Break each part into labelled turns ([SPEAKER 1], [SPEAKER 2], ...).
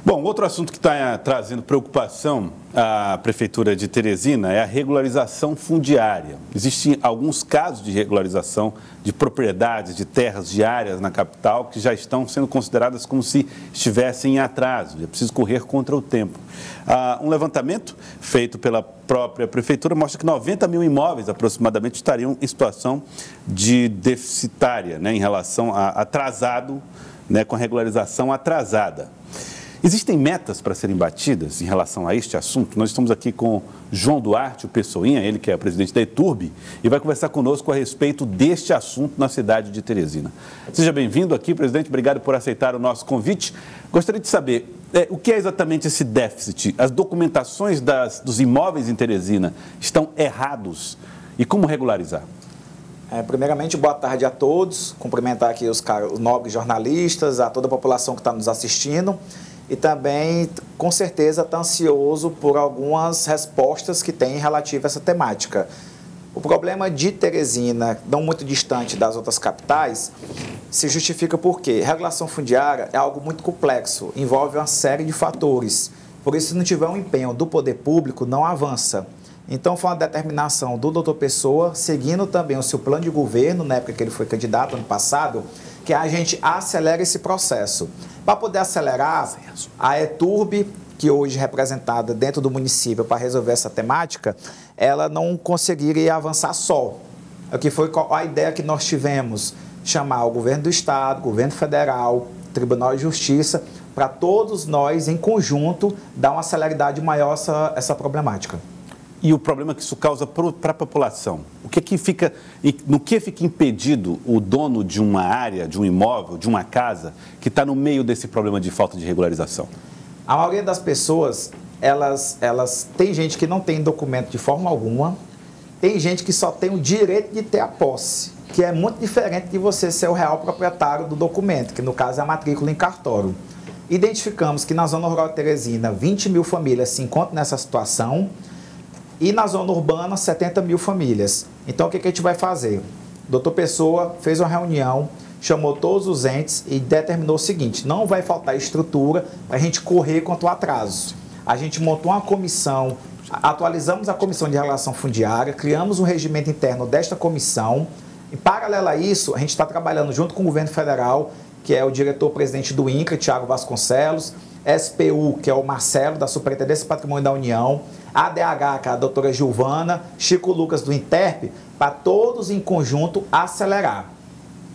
[SPEAKER 1] Bom, outro assunto que está trazendo preocupação à Prefeitura de Teresina é a regularização fundiária. Existem alguns casos de regularização de propriedades, de terras, de áreas na capital que já estão sendo consideradas como se estivessem em atraso. É preciso correr contra o tempo. Um levantamento feito pela própria Prefeitura mostra que 90 mil imóveis aproximadamente estariam em situação de deficitária, em relação a atrasado, com a regularização atrasada. Existem metas para serem batidas em relação a este assunto? Nós estamos aqui com João Duarte, o Pessoinha, ele que é o presidente da ETURB, e vai conversar conosco a respeito deste assunto na cidade de Teresina. Seja bem-vindo aqui, presidente, obrigado por aceitar o nosso convite. Gostaria de saber, o que é exatamente esse déficit? As documentações dos imóveis em Teresina estão errados e como regularizar?
[SPEAKER 2] Primeiramente, boa tarde a todos, cumprimentar aqui os nobres jornalistas, a toda a população que está nos assistindo. E também, com certeza, está ansioso por algumas respostas que tem relativa a essa temática. O problema de Teresina, não muito distante das outras capitais, se justifica por quê? Regulação fundiária é algo muito complexo, envolve uma série de fatores. Por isso, se não tiver um empenho do poder público, não avança. Então, foi uma determinação do doutor Pessoa, seguindo também o seu plano de governo, na época que ele foi candidato, ano passado, que a gente acelera esse processo. Para poder acelerar, a ETURB, que hoje é representada dentro do município para resolver essa temática, ela não conseguiria avançar só. O que foi a ideia que nós tivemos, chamar o governo do estado, governo federal, Tribunal de Justiça, para todos nós, em conjunto, dar uma celeridade maior a essa problemática.
[SPEAKER 1] E o problema que isso causa para a população? No que fica impedido o dono de uma área, de um imóvel, de uma casa, que está no meio desse problema de falta de regularização?
[SPEAKER 2] A maioria das pessoas, elas tem gente que não tem documento de forma alguma, tem gente que só tem o direito de ter a posse, que é muito diferente de você ser o real proprietário do documento, que no caso é a matrícula em cartório. Identificamos que na zona rural de Teresina, 20 mil famílias se encontram nessa situação, e na zona urbana, 70 mil famílias. Então, o que a gente vai fazer? O doutor Pessoa fez uma reunião, chamou todos os entes e determinou o seguinte: não vai faltar estrutura para a gente correr contra o atraso. A gente montou uma comissão, atualizamos a comissão de regulação fundiária, criamos um regimento interno desta comissão. Em paralelo a isso, a gente está trabalhando junto com o governo federal, que é o diretor-presidente do INCRA, Tiago Vasconcelos, SPU, que é o Marcelo, da Superintendência do Patrimônio da União, ADH, que é a doutora Gilvana, Chico Lucas, do INTERP, para todos em conjunto acelerar.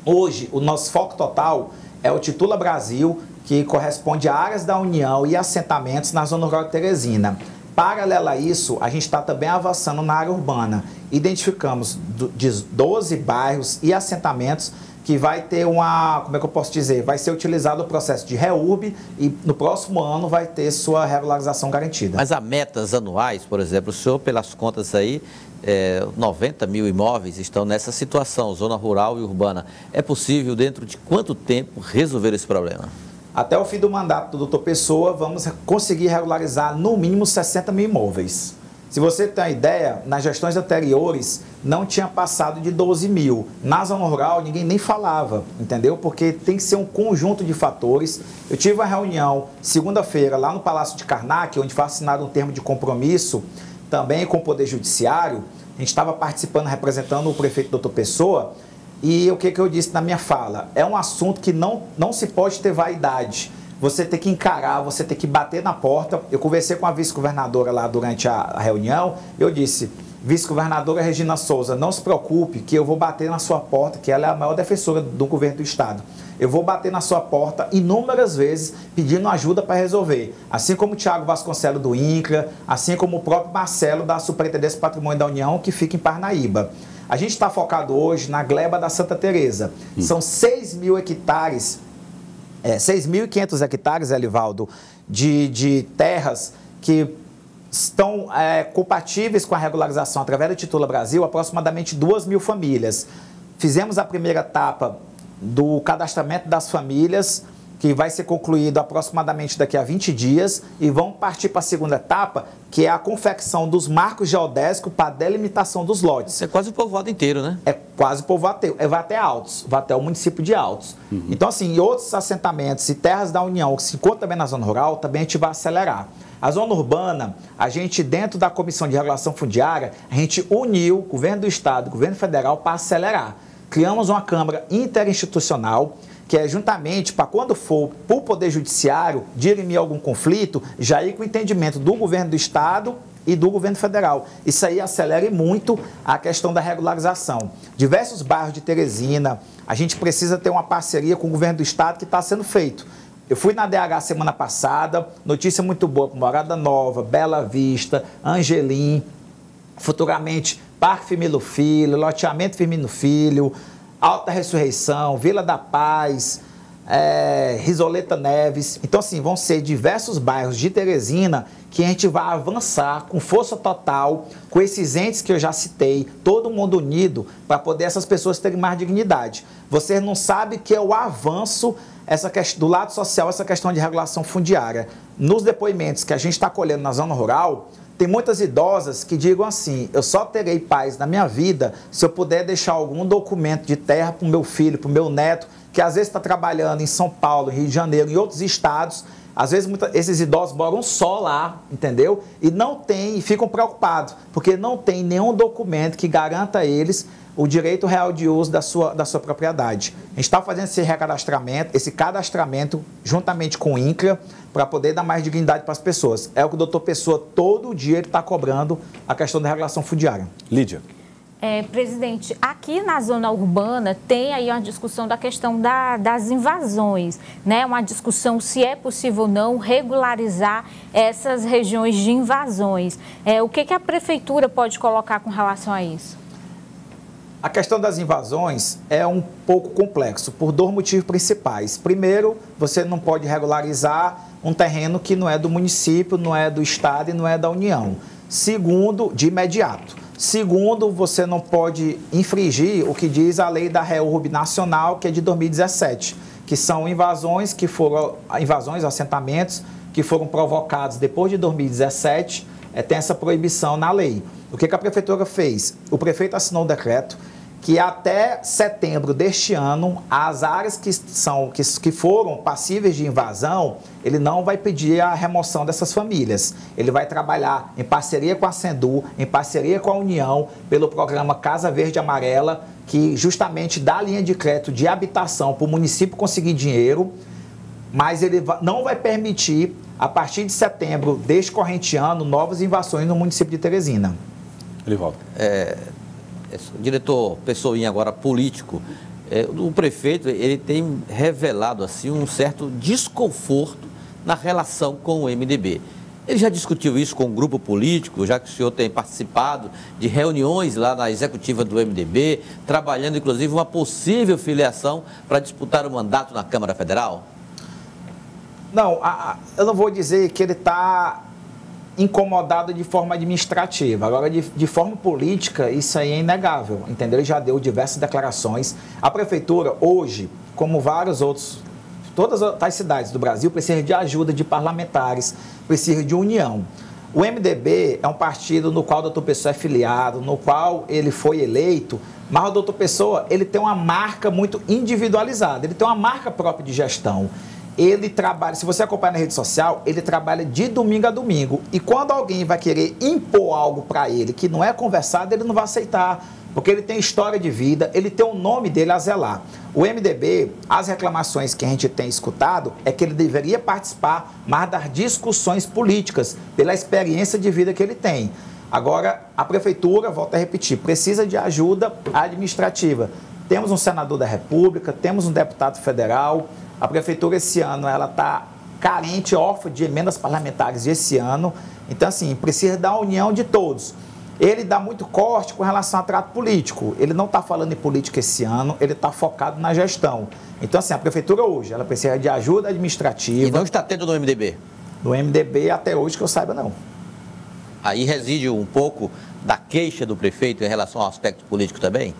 [SPEAKER 2] Hoje, o nosso foco total é o Titula Brasil, que corresponde a áreas da União e assentamentos na zona rural de Teresina. Paralelo a isso, a gente está também avançando na área urbana. Identificamos 12 bairros e assentamentos que vai ter vai ser utilizado o processo de REURB e no próximo ano vai ter sua regularização garantida.
[SPEAKER 3] Mas há metas anuais, por exemplo, o senhor, pelas contas aí, 90 mil imóveis estão nessa situação, zona rural e urbana. É possível, dentro de quanto tempo, resolver esse problema?
[SPEAKER 2] Até o fim do mandato do doutor Pessoa, vamos conseguir regularizar no mínimo 60 mil imóveis. Se você tem uma ideia, nas gestões anteriores não tinha passado de 12 mil. Na zona rural ninguém nem falava, entendeu? Porque tem que ser um conjunto de fatores. Eu tive uma reunião segunda-feira lá no Palácio de Karnak, onde foi assinado um termo de compromisso também com o Poder Judiciário. A gente estava participando, representando o prefeito doutor Pessoa. E o que eu disse na minha fala? É um assunto que não se pode ter vaidade. Você tem que encarar, você tem que bater na porta. Eu conversei com a vice-governadora lá durante a reunião. Eu disse: vice-governadora Regina Souza, não se preocupe que eu vou bater na sua porta, que ela é a maior defensora do governo do estado. Eu vou bater na sua porta inúmeras vezes pedindo ajuda para resolver. Assim como o Tiago Vasconcelos do INCRA, assim como o próprio Marcelo da Superintendência do Patrimônio da União, que fica em Parnaíba. A gente está focado hoje na gleba da Santa Teresa. São 6 mil hectares, 6.500 hectares, Elivaldo, de terras que estão compatíveis com a regularização através do Titula Brasil, aproximadamente 2 mil famílias. Fizemos a primeira etapa do cadastramento das famílias que vai ser concluído aproximadamente daqui a 20 dias, e vão partir para a segunda etapa, que é a confecção dos marcos geodésicos para a delimitação dos lotes.
[SPEAKER 3] Isso é quase o povoado inteiro, né?
[SPEAKER 2] É quase o povoado, vai até Altos, vai até o município de Altos. Então, assim, em outros assentamentos e terras da União, que se encontram também na zona rural, também a gente vai acelerar. A zona urbana, a gente, dentro da Comissão de Regulação Fundiária, a gente uniu o governo do Estado e o governo federal para acelerar. Criamos uma Câmara interinstitucional, que é juntamente para quando for para o Poder Judiciário dirimir algum conflito, já ir com o entendimento do governo do Estado e do governo federal. Isso aí acelera muito a questão da regularização. Diversos bairros de Teresina, a gente precisa ter uma parceria com o governo do Estado que está sendo feito. Eu fui na DH semana passada, notícia muito boa para Morada Nova, Bela Vista, Angelim, futuramente Parque Firmino Filho, Loteamento Firmino Filho, Alta Ressurreição, Vila da Paz, Risoleta Neves. Então, assim, vão ser diversos bairros de Teresina que a gente vai avançar com força total, com esses entes que eu já citei, todo mundo unido, para poder essas pessoas terem mais dignidade. Você não sabe que é o avanço essa questão, do lado social, essa questão de regulação fundiária. Nos depoimentos que a gente está colhendo na zona rural, tem muitas idosas que digam assim, eu só terei paz na minha vida se eu puder deixar algum documento de terra para o meu filho, para o meu neto, que às vezes está trabalhando em São Paulo, Rio de Janeiro, em outros estados. Às vezes esses idosos moram só lá, entendeu? E não tem, e ficam preocupados, porque não tem nenhum documento que garanta a eles o direito real de uso da sua propriedade. A gente está fazendo esse cadastramento juntamente com o INCRA para poder dar mais dignidade para as pessoas. É o que o doutor Pessoa todo dia está cobrando a questão da regulação fundiária.
[SPEAKER 1] Lídia.
[SPEAKER 4] Presidente, aqui na zona urbana tem aí uma discussão da questão das invasões, né? Uma discussão se é possível ou não regularizar essas regiões de invasões. O que a prefeitura pode colocar com relação a isso?
[SPEAKER 2] A questão das invasões é um pouco complexo, por dois motivos principais. Primeiro, você não pode regularizar um terreno que não é do município, não é do Estado e não é da União. Segundo, de imediato. Segundo, você não pode infringir o que diz a lei da REURB nacional, que é de 2017, que são invasões, assentamentos que foram provocados depois de 2017, tem essa proibição na lei. O que a prefeitura fez? O prefeito assinou um decreto que até setembro deste ano, as áreas que foram passíveis de invasão, ele não vai pedir a remoção dessas famílias. Ele vai trabalhar em parceria com a Sendu, em parceria com a União, pelo programa Casa Verde Amarela, que justamente dá linha de crédito de habitação para o município conseguir dinheiro, mas ele não vai permitir, a partir de setembro deste corrente ano, novas invasões no município de Teresina.
[SPEAKER 1] Ele volta.
[SPEAKER 3] Diretor Pessoinha, agora político, o prefeito ele tem revelado assim um certo desconforto na relação com o MDB. Ele já discutiu isso com o grupo político, já que o senhor tem participado de reuniões lá na executiva do MDB, trabalhando inclusive uma possível filiação para disputar o mandato na Câmara Federal?
[SPEAKER 2] Não, eu não vou dizer que ele está incomodado de forma administrativa. Agora, de forma política, isso aí é inegável, entendeu? Ele já deu diversas declarações. A prefeitura, hoje, como vários outros, todas as cidades do Brasil, precisa de ajuda de parlamentares, precisa de união. O MDB é um partido no qual o doutor Pessoa é filiado, no qual ele foi eleito, mas o doutor Pessoa, ele tem uma marca muito individualizada, ele tem uma marca própria de gestão. Ele trabalha, se você acompanhar na rede social, ele trabalha de domingo a domingo. E quando alguém vai querer impor algo para ele que não é conversado, ele não vai aceitar. Porque ele tem história de vida, ele tem o nome dele a zelar. O MDB, as reclamações que a gente tem escutado é que ele deveria participar mais das discussões políticas, pela experiência de vida que ele tem. Agora, a prefeitura, volto a repetir, precisa de ajuda administrativa. Temos um senador da República, temos um deputado federal. A prefeitura esse ano ela está carente, órfã de emendas parlamentares esse ano. Então, assim, precisa da união de todos. Ele dá muito corte com relação a trato político. Ele não está falando em política esse ano, ele está focado na gestão. Então, assim, a prefeitura hoje, ela precisa de ajuda administrativa.
[SPEAKER 3] E não está tendo no MDB?
[SPEAKER 2] No MDB, até hoje, que eu saiba, não.
[SPEAKER 3] Aí reside um pouco da queixa do prefeito em relação ao aspecto político também?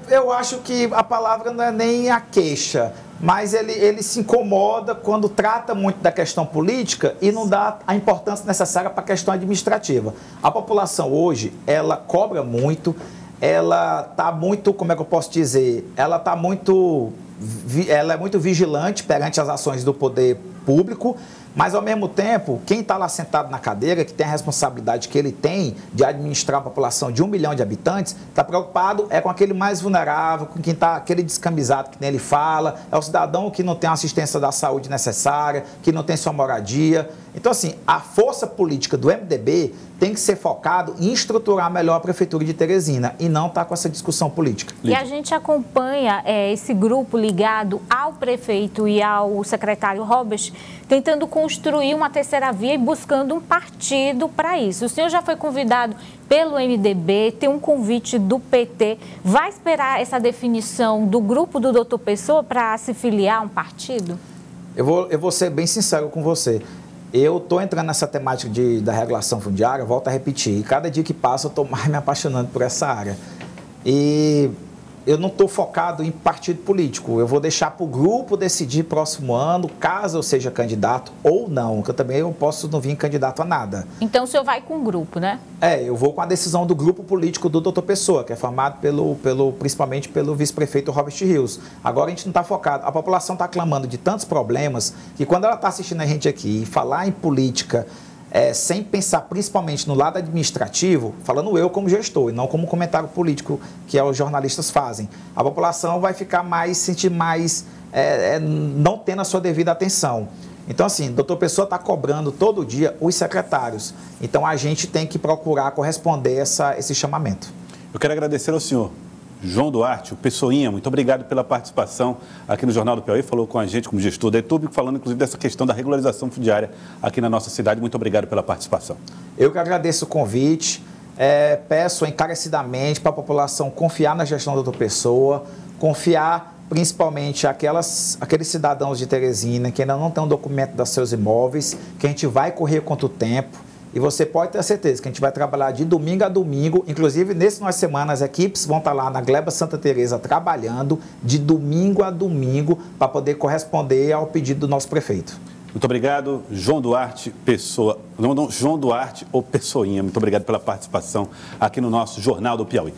[SPEAKER 2] Eu acho que a palavra não é nem a queixa, mas ele se incomoda quando trata muito da questão política e não dá a importância necessária para a questão administrativa. A população hoje, ela cobra muito, ela está muito, como é que eu posso dizer, ela é muito vigilante perante as ações do poder público, mas, ao mesmo tempo, quem está lá sentado na cadeira, que tem a responsabilidade que ele tem de administrar a população de 1 milhão de habitantes, está preocupado com aquele mais vulnerável, com quem está, aquele descamisado que nem ele fala, é o cidadão que não tem a assistência da saúde necessária, que não tem sua moradia. Então, assim, a força política do MDB tem que ser focado em estruturar melhor a Prefeitura de Teresina e não estar com essa discussão política.
[SPEAKER 4] E a gente acompanha esse grupo ligado ao prefeito e ao secretário Robert tentando construir uma terceira via e buscando um partido para isso. O senhor já foi convidado pelo MDB, tem um convite do PT. Vai esperar essa definição do grupo do Dr. Pessoa para se filiar a um partido?
[SPEAKER 2] Eu vou ser bem sincero com você. Eu estou entrando nessa temática da regulação fundiária, volto a repetir, e cada dia que passa eu estou mais me apaixonando por essa área. E eu não estou focado em partido político, eu vou deixar para o grupo decidir próximo ano, caso eu seja candidato ou não, que eu posso não vir candidato a nada.
[SPEAKER 4] Então o senhor vai com o grupo, né?
[SPEAKER 2] Eu vou com a decisão do grupo político do Dr. Pessoa, que é formado principalmente pelo vice-prefeito Robert Rios. Agora a gente não está focado, a população está clamando de tantos problemas, que quando ela está assistindo a gente aqui e falar em política, sem pensar principalmente no lado administrativo, falando eu como gestor e não como comentário político que os jornalistas fazem, a população vai ficar sentir mais, não tendo a sua devida atenção. Então, assim, o doutor Pessoa está cobrando todo dia os secretários. Então, a gente tem que procurar corresponder esse chamamento.
[SPEAKER 1] Eu quero agradecer ao senhor João Duarte, o Pessoinha, muito obrigado pela participação aqui no Jornal do Piauí, falou com a gente como gestor da ETUB, falando inclusive dessa questão da regularização fundiária aqui na nossa cidade. Muito obrigado pela participação.
[SPEAKER 2] Eu que agradeço o convite, peço encarecidamente para a população confiar na gestão do doutor Pessoa, confiar principalmente aqueles cidadãos de Teresina que ainda não têm um documento dos seus imóveis, que a gente vai correr contra o tempo. E você pode ter certeza que a gente vai trabalhar de domingo a domingo, inclusive nesse final de semana as equipes vão estar lá na Gleba Santa Teresa trabalhando de domingo a domingo para poder corresponder ao pedido do nosso prefeito.
[SPEAKER 1] Muito obrigado, João Duarte Pessoa, João Duarte ou Pessoinha, muito obrigado pela participação aqui no nosso Jornal do Piauí.